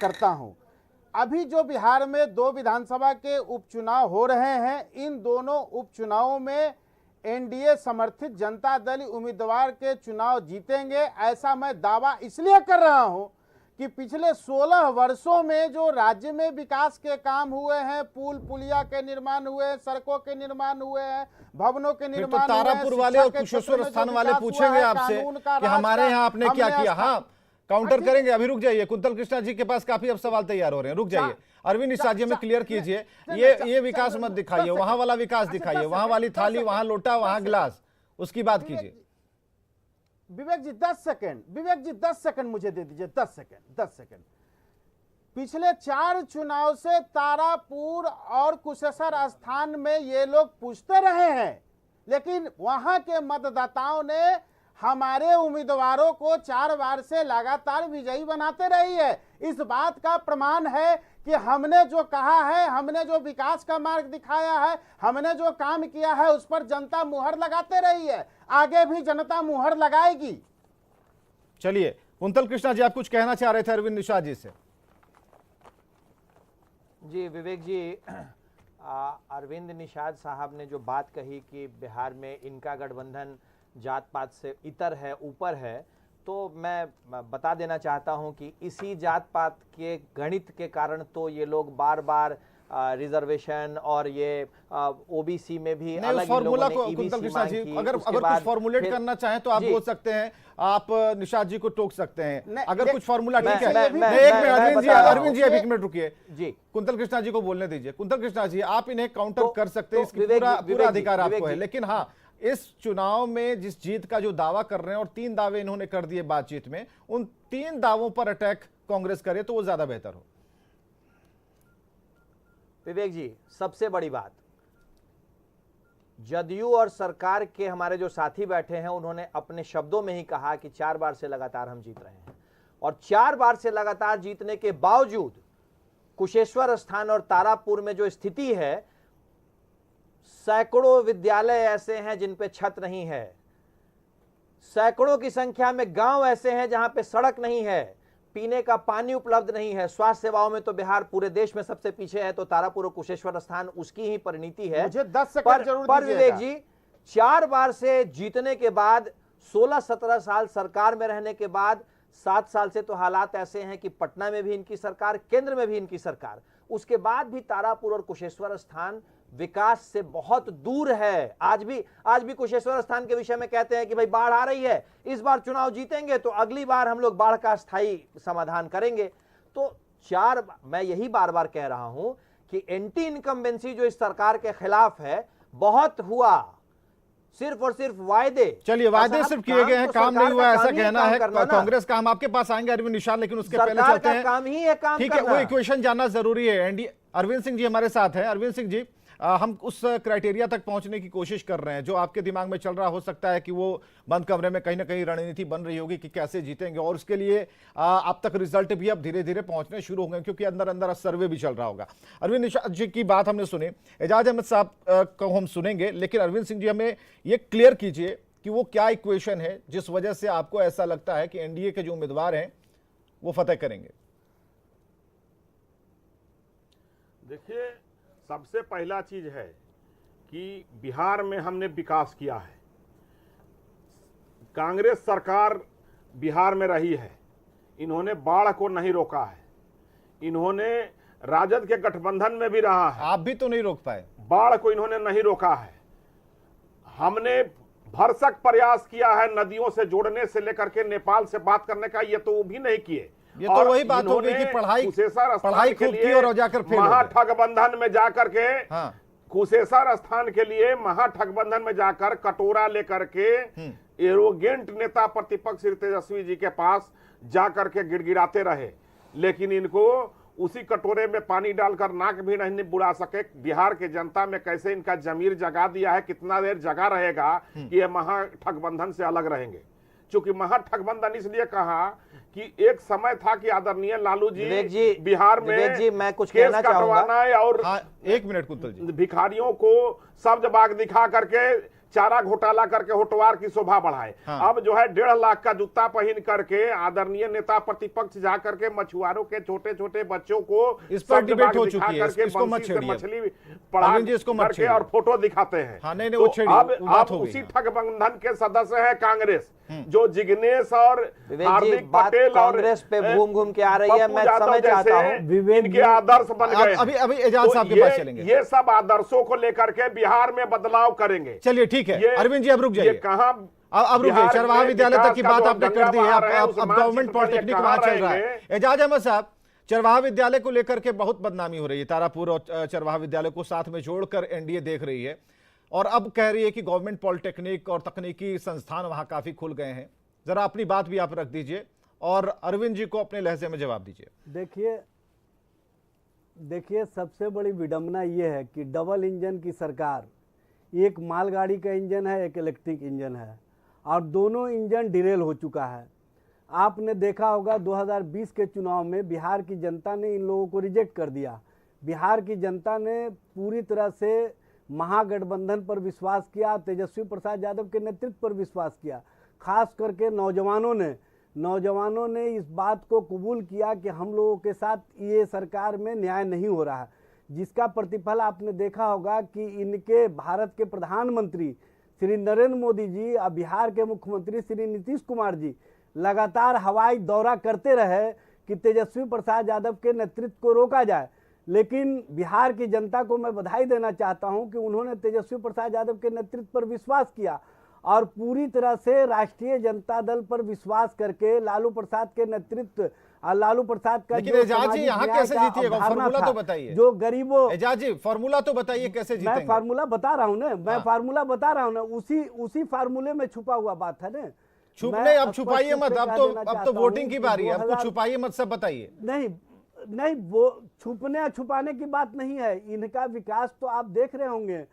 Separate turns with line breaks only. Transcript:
करता हूं। अभी जो बिहार में 2 विधानसभा के उपचुनाव हो रहे हैं, इन दोनों उपचुनावों में एनडीए समर्थित जनता दल उम्मीदवार के चुनाव जीतेंगे। ऐसा मैं दावा इसलिए कर रहा हूं कि पिछले 16 वर्षों में जो राज्य में विकास के काम हुए हैं, पुल पुलिया के निर्माण हुए हैं, सड़कों के निर्माण हुए हैं, भवनों के निर्माण हुए हैं,
तारापुर वाले और कुशेश्वर स्थान वाले पूछेंगे आपसे कि हमारे यहाँ आपने क्या किया। हाँ, काउंटर करेंगे। अभी रुक जाइए, कुंतल कृष्णा जी के पास काफी अब सवाल तैयार हो रहे हैं, रुक जाइए। अरविंद निषाद जी में क्लियर कीजिए, ये विकास मत दिखाइए, वहां वाला विकास दिखाइए, वहां वाली थाली, वहां लोटा, वहां गिलास, उसकी बात कीजिए।
विवेक जी 10 सेकंड, विवेक जी 10 सेकंड मुझे दे दीजिए, 10 सेकंड। पिछले 4 चुनाव से तारापुर और कुशेश्वर स्थान में ये लोग पूछते रहे हैं, लेकिन वहां के मतदाताओं ने हमारे उम्मीदवारों को 4 बार से लगातार विजयी बनाते रही है। इस बात का प्रमाण है कि हमने जो कहा है, हमने जो विकास का मार्ग दिखाया है, हमने जो काम किया है, उस पर जनता मुहर लगाते रही है, आगे भी जनता मुहर लगाएगी।
चलिए, कुंतल कृष्णा जी आप कुछ कहना चाह रहे थे अरविंद निषाद जी से।
जी विवेक जी, अरविंद निषाद साहब ने जो बात कही कि बिहार में इनका गठबंधन जात पात से इतर है, ऊपर है, तो मैं बता देना चाहता हूं कि इसी जात पात के गणित के कारण तो ये लोग बार बार रिजर्वेशन और ये ओबीसी में भी अलग
फॉर्मूला को कुंतल कृष्णा जी अगर कुछ फॉर्मुलेट करना चाहें तो आप बोल सकते हैं, आप निषाद जी को टोक सकते हैं अगर कुछ फॉर्मूला। ठीक है, अरविंद जी एक मिनट रुकिए जी, कुंतल कृष्णा जी को बोलने दीजिए। कुंतल कृष्णा जी आप इन्हें काउंटर कर सकते हैं, इसकी पूरा अधिकार आपको है, लेकिन हाँ इस चुनाव में जिस जीत का जो दावा कर रहे हैं और 3 दावे इन्होंने कर दिए बातचीत में, उन 3 दावों पर अटैक कांग्रेस करे तो वो ज्यादा बेहतर हो।
विवेक जी, सबसे बड़ी बात, जदयू और सरकार के हमारे जो साथी बैठे हैं उन्होंने अपने शब्दों में ही कहा कि 4 बार से लगातार हम जीत रहे हैं, और 4 बार से लगातार जीतने के बावजूद कुशेश्वर स्थान और तारापुर में जो स्थिति है, सैकड़ों विद्यालय ऐसे हैं जिन पे छत नहीं है, सैकड़ों की संख्या में गांव ऐसे हैं जहां पे सड़क नहीं है, पीने का पानी उपलब्ध नहीं है, स्वास्थ्य सेवाओं में तो बिहार पूरे देश में सबसे पीछे है, तो तारापुर और कुशेश्वर स्थान उसकी ही परिणति है।
मुझे 10 सेकंड जरूर
पर विवेक जी, 4 बार से जीतने के बाद, 16-17 साल सरकार में रहने के बाद, 7 साल से तो हालात ऐसे हैं कि पटना में भी इनकी सरकार, केंद्र में भी इनकी सरकार, उसके बाद भी तारापुर और कुशेश्वर स्थान विकास से बहुत दूर है। आज भी कुशेश्वर स्थान के विषय में कहते हैं कि भाई बाढ़ आ रही है, इस बार चुनाव जीतेंगे तो अगली बार हम लोग बाढ़ का स्थायी समाधान करेंगे। तो मैं यही बार बार कह रहा हूं कि एंटी इनकम्बेंसी जो इस सरकार के खिलाफ है, बहुत हुआ, सिर्फ और सिर्फ वायदे।
चलिए, वायदे सिर्फ किए गए हैं, काम नहीं हुआ, ऐसा कहना है कांग्रेस का। हम आपके पास आएंगे अरविंद निषाद, लेकिन उसके पहले चलते हैं,
काम ही है, काम
ठीक है, वो इक्वेशन जानना जरूरी है। एनडीए अरविंद सिंह जी हमारे साथ हैं। अरविंद सिंह जी, हम उस क्राइटेरिया तक पहुंचने की कोशिश कर रहे हैं जो आपके दिमाग में चल रहा हो सकता है कि वो बंद कमरे में कहीं ना कहीं रणनीति बन रही होगी कि कैसे जीतेंगे, और उसके लिए अब तक रिजल्ट भी अब धीरे धीरे पहुंचने शुरू हो गए, क्योंकि अंदर अंदर सर्वे भी चल रहा होगा। अरविंद निषाद जी की बात हमने सुनी, एजाज अहमद साहब को हम सुनेंगे, लेकिन अरविंद सिंह जी हमें ये क्लियर कीजिए कि वो क्या इक्वेशन है जिस वजह से आपको ऐसा लगता है कि एनडीए के जो उम्मीदवार हैं वो फतेह करेंगे।
देखिए, सबसे पहला चीज है कि बिहार में हमने विकास किया है। कांग्रेस सरकार बिहार में रही है, इन्होंने बाढ़ को नहीं रोका है, इन्होंने राजद के गठबंधन में भी रहा है,
आप भी तो नहीं रोक पाए,
बाढ़ को इन्होंने नहीं रोका है। हमने भरसक प्रयास किया है नदियों से जोड़ने से लेकर के नेपाल से बात करने का, ये तो वो भी नहीं किए।
ये तो वही बात हो गई कि पढ़ाई खूब की और जाकर
महाठगबंधन में जाकर के, हाँ, कुशेश्वर स्थान के लिए महाठगबंधन में जाकर कटोरा लेकर के एरोगेंट नेता प्रतिपक्ष श्री तेजस्वी जी के पास जाकर के गिड़गिड़ाते रहे, लेकिन इनको उसी कटोरे में पानी डालकर नाक भी नहीं बुला सके। बिहार के जनता में कैसे इनका जमीर जगा दिया है, कितना देर जगा रहेगा कि ये महाठगबंधन से अलग रहेंगे। चूंकि महाठगबंधन इसलिए कहा कि एक समय था कि आदरणीय लालू जी बिहार में
मैं कुछ कहना चाहूंगा
और
हाँ, 1 मिनट कुंतल जी,
भिखारियों को सब्ज बाग दिखा करके चारा घोटाला करके होटवार की शोभा बढ़ाए।
हाँ।
अब जो है 1.5 लाख का जूता पहन करके आदरणीय नेता प्रतिपक्ष जा करके मछुआरों के छोटे छोटे बच्चों को
इस पर डिबेट हो
दिखा
चुकी है,
करके
इसको मत
बंसी से
छेड़िए।
मछली पढ़ा
अरविंद जी, इसको मत
करके
छेड़िए।
और फोटो दिखाते हैं।
हाँ, नहीं,
तो
वो छेड़िए,
अब
वो बात
अब
हो गई।
उसी ठगबंधन के सदस्य है कांग्रेस, जो जिग्नेश और
विवेक जी,
हार्दिक
बात
पटेल और
कांग्रेस पे घूम घूम के आ रही है।
पप्पू
मैं
यादव
समय चाहता
जैसे
हूं
विवेक
इनके
जी,
आदर्श बन गए।
अभी एजाज साहब के पास चलेंगे।
ये सब आदर्शों को लेकर के बिहार में बदलाव करेंगे।
चलिए ठीक है,
ये-
अरविंद जी अब रुक
ये
जाइए।
कहाँ
अब रुक जाइए,
बिहार
चरवाहा
में
विद्यालय तक
विकास
की
का
बात
जो
आपने
गंगा
कर दी है।
बहा रहे हैं,
अब
उस
गवर्नमेंट
मानचित्र पर
पॉलिटेक्निक
ये
वहां
कहाँ
चल रहा है।
रहेंगे?
एजाज अहमद साहब, चरवाहा विद्यालय को लेकर के बहुत बदनामी हो रही है, तारापुर और चरवाहा विद्यालय को साथ में जोड़कर एनडीए देख रही है, और अब कह रही है कि गवर्नमेंट पॉलिटेक्निक और तकनीकी संस्थान वहां काफी खुल गए हैं। जरा अपनी बात भी आप रख दीजिए और अरविंद जी को अपने लहजे में जवाब दीजिए।
देखिए सबसे बड़ी विडंबना ये है कि डबल इंजन की सरकार, एक मालगाड़ी का इंजन है, एक इलेक्ट्रिक इंजन है, और दोनों इंजन डिरेल हो चुका है। आपने देखा होगा 2020 के चुनाव में बिहार की जनता ने इन लोगों को रिजेक्ट कर दिया। बिहार की जनता ने पूरी तरह से महागठबंधन पर विश्वास किया, तेजस्वी प्रसाद यादव के नेतृत्व पर विश्वास किया। खास करके नौजवानों ने इस बात को कबूल किया कि हम लोगों के साथ ये सरकार में न्याय नहीं हो रहा है, जिसका प्रतिफल आपने देखा होगा कि इनके भारत के प्रधानमंत्री श्री नरेंद्र मोदी जी और बिहार के मुख्यमंत्री श्री नीतीश कुमार जी लगातार हवाई दौरा करते रहे कि तेजस्वी प्रसाद यादव के नेतृत्व को रोका जाए। लेकिन बिहार की जनता को मैं बधाई देना चाहता हूं कि उन्होंने तेजस्वी प्रसाद यादव के नेतृत्व पर विश्वास किया और पूरी तरह से राष्ट्रीय जनता दल पर विश्वास करके लालू प्रसाद के नेतृत्व और लालू प्रसाद का
लेकिन
जो
एजाज जी
सामाजिक
यहाँ
न्याय
कैसे
का
जीतिएगा?
अवधारणा
फॉर्मूला
था,
तो बताइए।
जो गरीबों,
एजाज जी फॉर्मूला तो बताइए कैसे
मैं
जीतेंगे?
फार्मूला बता रहा हूँ ना, मैं
हाँ।
फार्मूला बता रहा हूँ ना, उसी फार्मूले में छुपा हुआ बात है ना।
छुपने,
मैं
अब छुपाइए
स्पष्ट
मत,
रूप से
अब
कह
तो
देना
अब तो
चाहता
वोटिंग
हूं
की
कि
बारी है, अब कुछ
2000
छुपाइए मत, सब बताइए।
नहीं वो छुपने छुपाने की बात नहीं है। इनका विकास तो आप देख रहे होंगे,